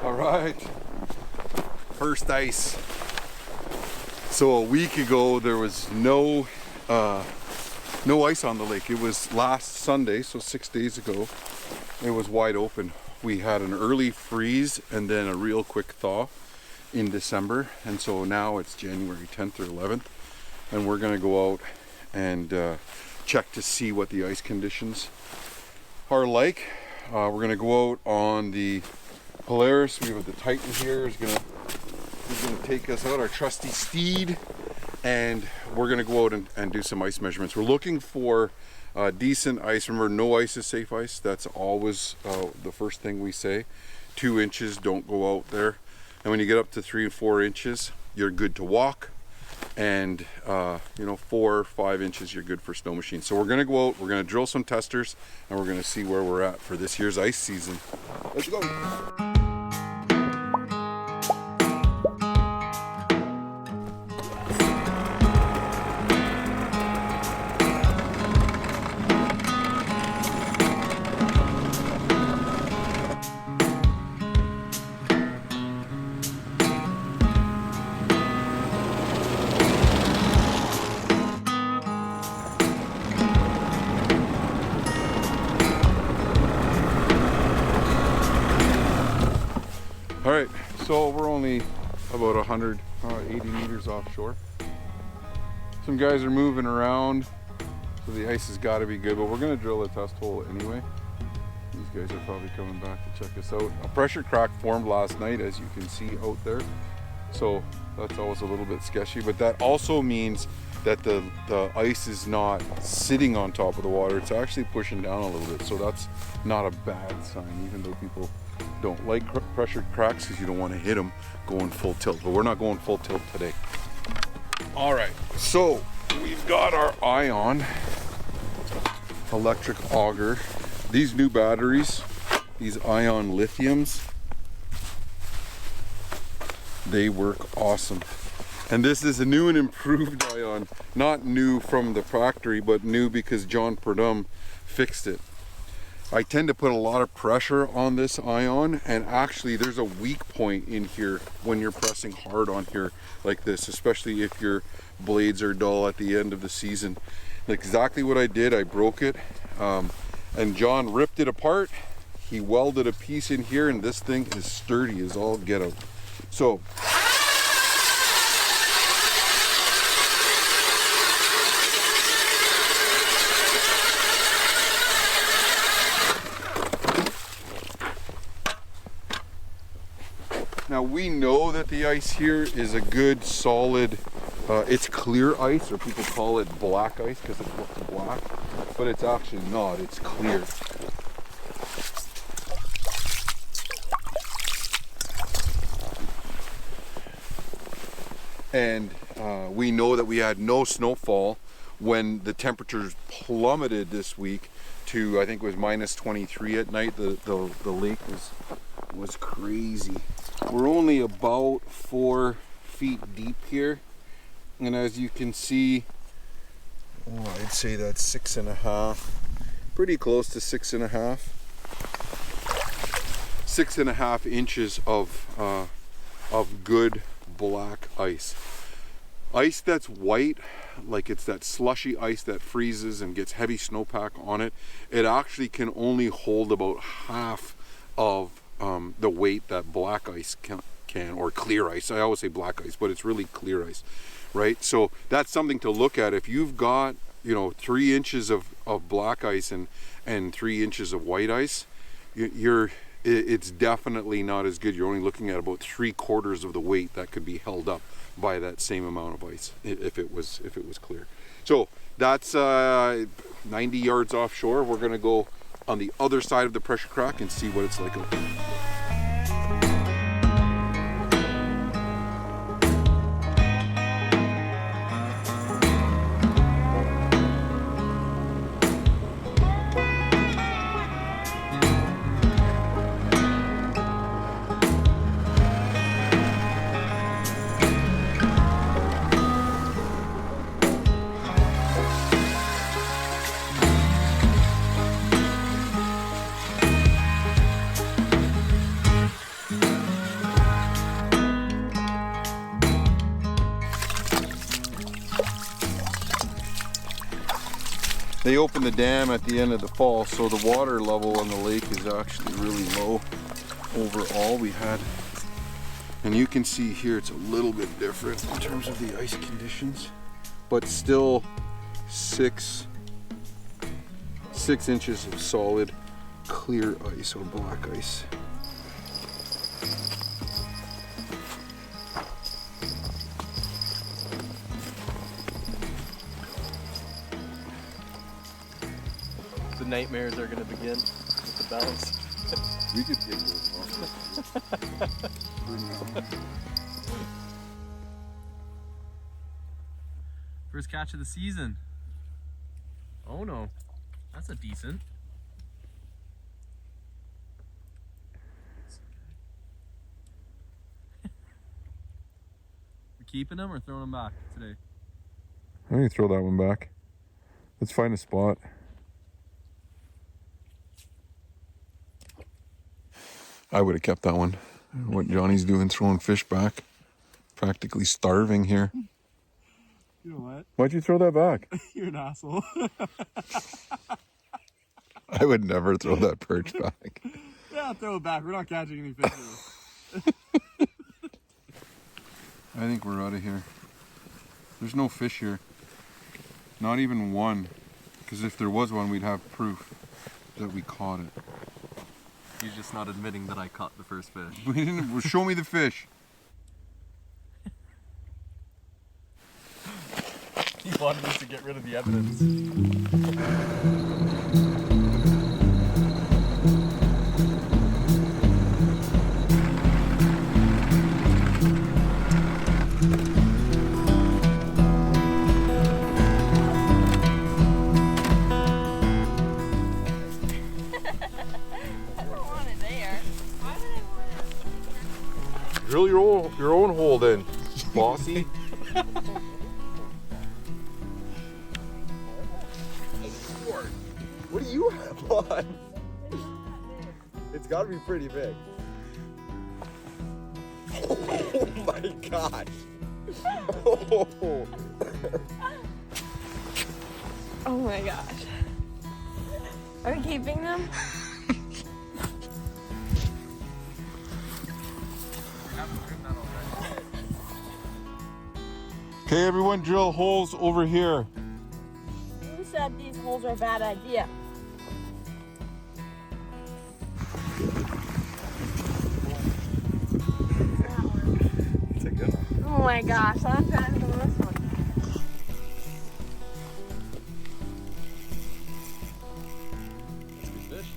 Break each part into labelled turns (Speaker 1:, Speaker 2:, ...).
Speaker 1: All right, first ice. So a week ago there was no ice on the lake. It was last Sunday, so 6 days ago. It was wide open. We had an early freeze and then a real quick thaw in December, and so now it's January 10th or 11th, and we're gonna go out and check to see what the ice conditions are like. We're gonna go out on the Polaris. We have the Titan here. He's gonna take us out, our trusty steed, and we're gonna go out and do some ice measurements. We're looking for decent ice. Remember, no ice is safe ice. That's always the first thing we say. 2 inches, don't go out there. And when you get up to 3 and 4 inches, you're good to walk. And 4 or 5 inches, you're good for snow machines. So we're gonna go out, we're gonna drill some testers, and we're gonna see where we're at for this year's ice season. Let's go. All right, so we're only about 180 meters offshore. Some guys are moving around, so the ice has got to be good, but we're gonna drill a test hole anyway. These guys are probably coming back to check us out. A pressure crack formed last night, as you can see out there. So that's always a little bit sketchy, but that also means that the ice is not sitting on top of the water. It's actually pushing down a little bit, so that's not a bad sign, even though people don't like pressure cracks because you don't want to hit them going full tilt, but we're not going full tilt today. All right, so we've got our ion electric auger. These new batteries, these ion lithiums, they work awesome. And this is a new and improved ion, not new from the factory, but new because John Purdom fixed it. I tend to put a lot of pressure on this ion, and actually there's a weak point in here when you're pressing hard on here like this, especially if your blades are dull at the end of the season. Exactly what I did, I broke it, and John ripped it apart. He welded a piece in here, and this thing is sturdy as all get out. So now we know that the ice here is a good solid, it's clear ice, or people call it black ice because it looks black, but it's actually not, it's clear. And we know that we had no snowfall when the temperatures plummeted this week to, I think it was minus 23 at night. The lake was crazy. We're only about 4 feet deep here, and as you can see, I'd say that's 6.5, pretty close to 6.5. 6.5 inches of good black ice. Ice that's white, like it's that slushy ice that freezes and gets heavy snowpack on it, it actually can only hold about half of the weight that black ice can, or clear ice. I always say black ice, but it's really clear ice, right? So that's something to look at. If you've got 3 inches of black ice and 3 inches of white ice, it's definitely not as good. You're only looking at about 3/4 of the weight that could be held up by that same amount of ice if it was clear. So that's 90 yards offshore. We're gonna go on the other side of the pressure crack and see what it's like out there. they open the dam at the end of the fall, so the water level on the lake is actually really low overall. We had, and you can see here it's a little bit different in terms of the ice conditions, but still 6 inches of solid clear ice or black ice.
Speaker 2: The nightmares are going to begin with the bounce.
Speaker 1: We could take those off.
Speaker 2: First catch of the season. Oh no, that's a decent. We're keeping them or throwing them back today?
Speaker 1: I'm gonna throw that one back. Let's find a spot. I would have kept that one. What Johnny's doing, throwing fish back. Practically starving here.
Speaker 2: You know what?
Speaker 1: Why'd you throw that back?
Speaker 2: You're an asshole.
Speaker 1: I would never throw that perch back.
Speaker 2: Yeah, throw it back. We're not catching any fish.
Speaker 1: I think we're out of here. There's no fish here. Not even one. Because if there was one, we'd have proof that we caught it.
Speaker 2: He's just not admitting that I caught the first fish.
Speaker 1: We didn't. Well, show me the fish.
Speaker 2: He wanted us to get rid of the evidence.
Speaker 3: Drill your own hole then, bossy. What do you have on? It's got to be pretty big. Oh my gosh. Oh.
Speaker 4: Oh my gosh. Are we keeping them?
Speaker 1: Okay, everyone, drill holes over here.
Speaker 4: Who said these holes are a bad idea?
Speaker 3: It's a good one.
Speaker 4: Oh my gosh, I'm trying to do this one.
Speaker 2: That's good fish.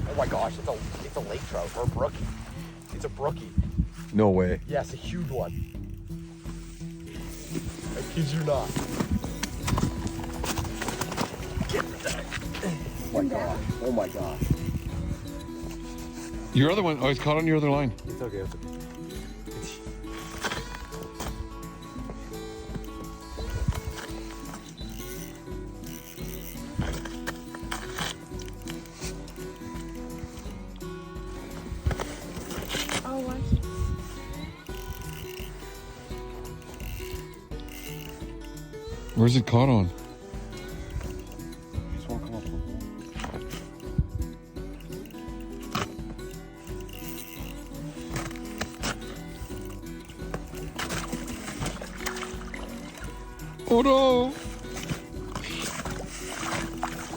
Speaker 3: Oh my gosh, it's a lake trout or a brookie. It's a brookie.
Speaker 1: No way.
Speaker 3: Yes, a huge one. I kid you not. Get that. Oh my gosh. Oh my gosh.
Speaker 1: Your other one, oh, it's caught on your other line.
Speaker 3: It's okay. It's okay.
Speaker 4: Oh, what?
Speaker 1: Where's it caught on?
Speaker 3: Just won't come up.
Speaker 1: Oh no!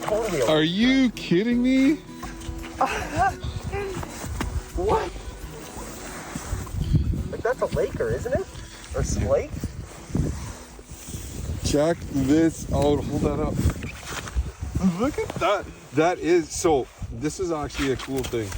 Speaker 3: Totally.
Speaker 1: Are you kidding me?
Speaker 3: What? Like that's a laker, isn't it? Or splake?
Speaker 1: Check this out. Hold that up. Look at that. That is so. This is actually a cool thing.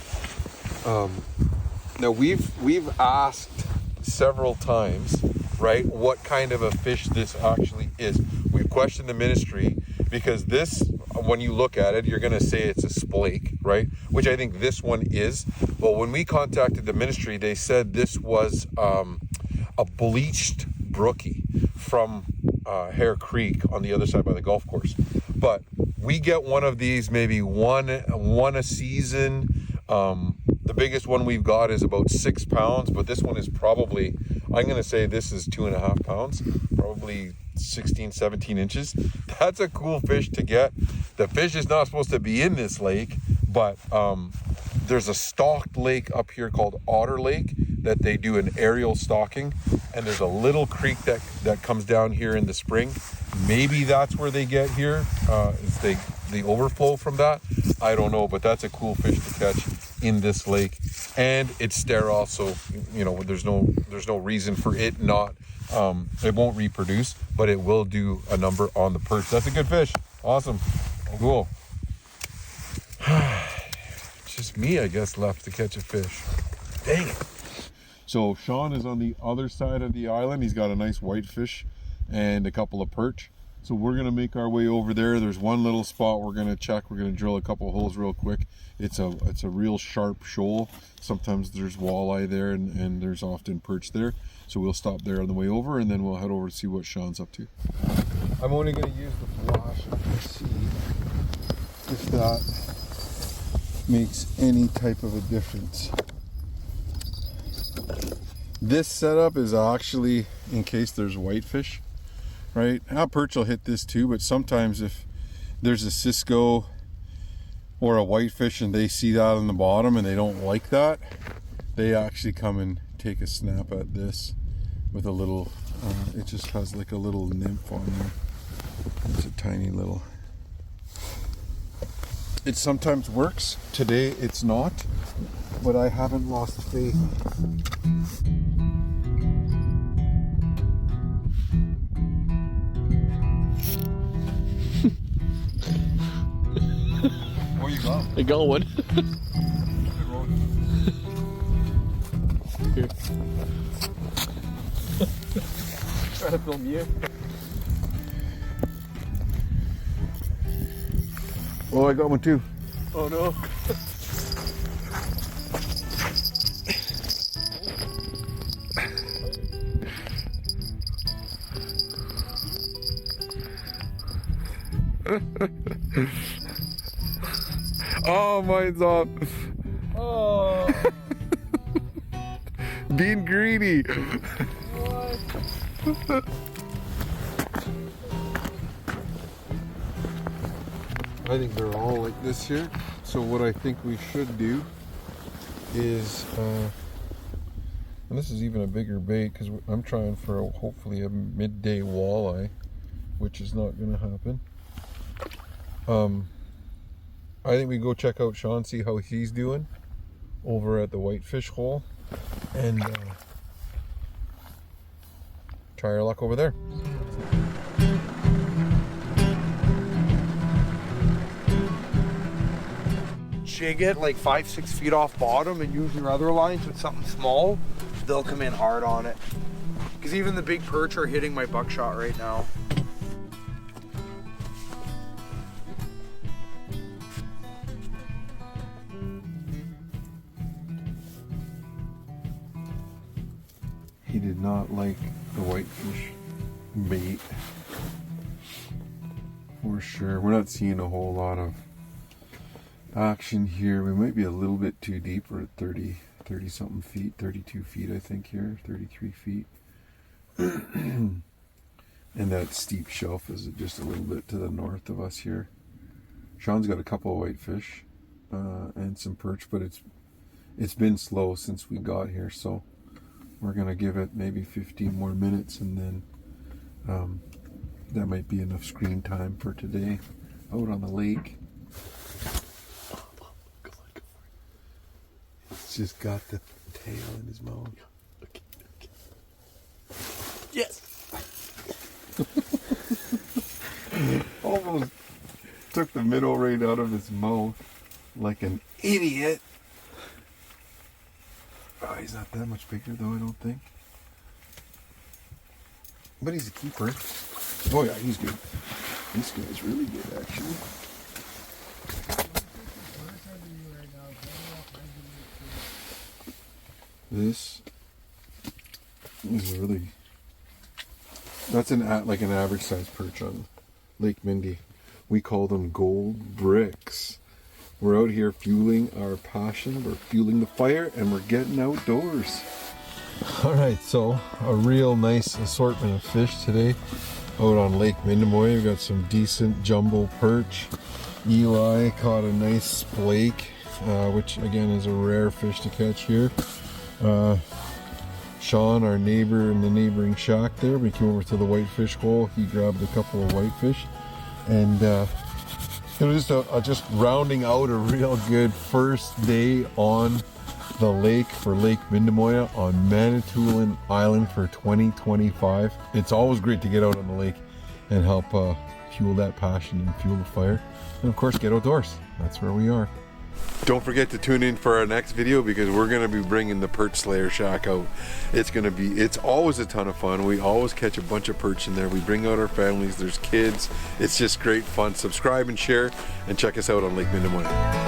Speaker 1: Now we've asked several times, right, what kind of a fish this actually is. We've questioned the ministry because this, when you look at it, you're gonna say it's a splake, right? Which I think this one is. But when we contacted the ministry, they said this was a bleached brookie from Hare Creek on the other side by the golf course. But we get one of these, maybe one a season. The biggest one we've got is about 6 pounds, but this one is probably, I'm gonna say this is 2.5 pounds. probably 16, 17 inches. That's a cool fish to get. The fish is not supposed to be in this lake, but there's a stocked lake up here called Otter Lake that they do an aerial stocking, and there's a little creek that comes down here in the spring. Maybe that's where they get here, is the overflow from that. I don't know, but that's a cool fish to catch in this lake, and it's sterile, so you know there's no reason for it not. It won't reproduce, but it will do a number on the perch. That's a good fish. Awesome. Cool. It's just me, I guess, left to catch a fish. Dang it. So Sean is on the other side of the island. He's got a nice whitefish and a couple of perch. So we're gonna make our way over there. There's one little spot we're gonna check. We're gonna drill a couple holes real quick. It's a real sharp shoal. Sometimes there's walleye there, and there's often perch there. So we'll stop there on the way over, and then we'll head over to see what Sean's up to. I'm only gonna use the flash to see if that makes any type of a difference. This setup is actually in case there's whitefish, right? Now perch will hit this too, but sometimes if there's a Cisco or a whitefish and they see that on the bottom and they don't like that, they actually come and take a snap at this with a little, it just has like a little nymph on there. It's a tiny little. It sometimes works. Today it's not, but I haven't lost faith. What you got?
Speaker 2: I got one. Here. Try to film you.
Speaker 1: Oh, I got one too.
Speaker 2: Oh no.
Speaker 1: Oh, mine's off.
Speaker 2: Oh.
Speaker 1: Being greedy.
Speaker 2: What?
Speaker 1: I think they're all like this here. So what I think we should do is, and this is even a bigger bait because I'm trying for hopefully a midday walleye, which is not going to happen. I think we go check out Sean, see how he's doing over at the whitefish hole, and try our luck over there.
Speaker 3: Jig it like 5-6 feet off bottom and use your other lines with something small, they'll come in hard on it. Because even the big perch are hitting my buckshot right now.
Speaker 1: He did not like the whitefish bait, for sure. We're not seeing a whole lot of action here. We might be a little bit too deep. We're at 30 something feet, 32 feet I think here, 33 feet. And that steep shelf is just a little bit to the north of us here. Sean's got a couple of whitefish and some perch, but it's been slow since we got here, so we're gonna give it maybe 15 more minutes, and then that might be enough screen time for today out on the lake. He's just got the tail in his mouth.
Speaker 2: Okay. Yes.
Speaker 1: Almost took the middle right out of his mouth like an idiot. Oh, he's not that much bigger though, I don't think. But he's a keeper. Oh yeah, he's good. This guy's really good actually. This is really, that's like an average size perch on Lake Mindy. We call them gold bricks. We're out here fueling our passion, we're fueling the fire, and we're getting outdoors. All right, so a real nice assortment of fish today out on Lake Mindemoya. We've got some decent jumbo perch. Eli caught a nice splake, which again is a rare fish to catch here. Sean, our neighbor in the neighboring shack there, we came over to the whitefish hole. He grabbed a couple of whitefish, and just rounding out a real good first day on the lake for Lake Mindemoya on Manitoulin Island for 2025. It's always great to get out on the lake and help fuel that passion and fuel the fire, and of course get outdoors. That's where we are. Don't forget to tune in for our next video, because we're going to be bringing the perch slayer shack out. It's always a ton of fun. We always catch a bunch of perch in there. We bring out our families, there's kids. It's just great fun. Subscribe and share, and check us out on Lake Mindemoya.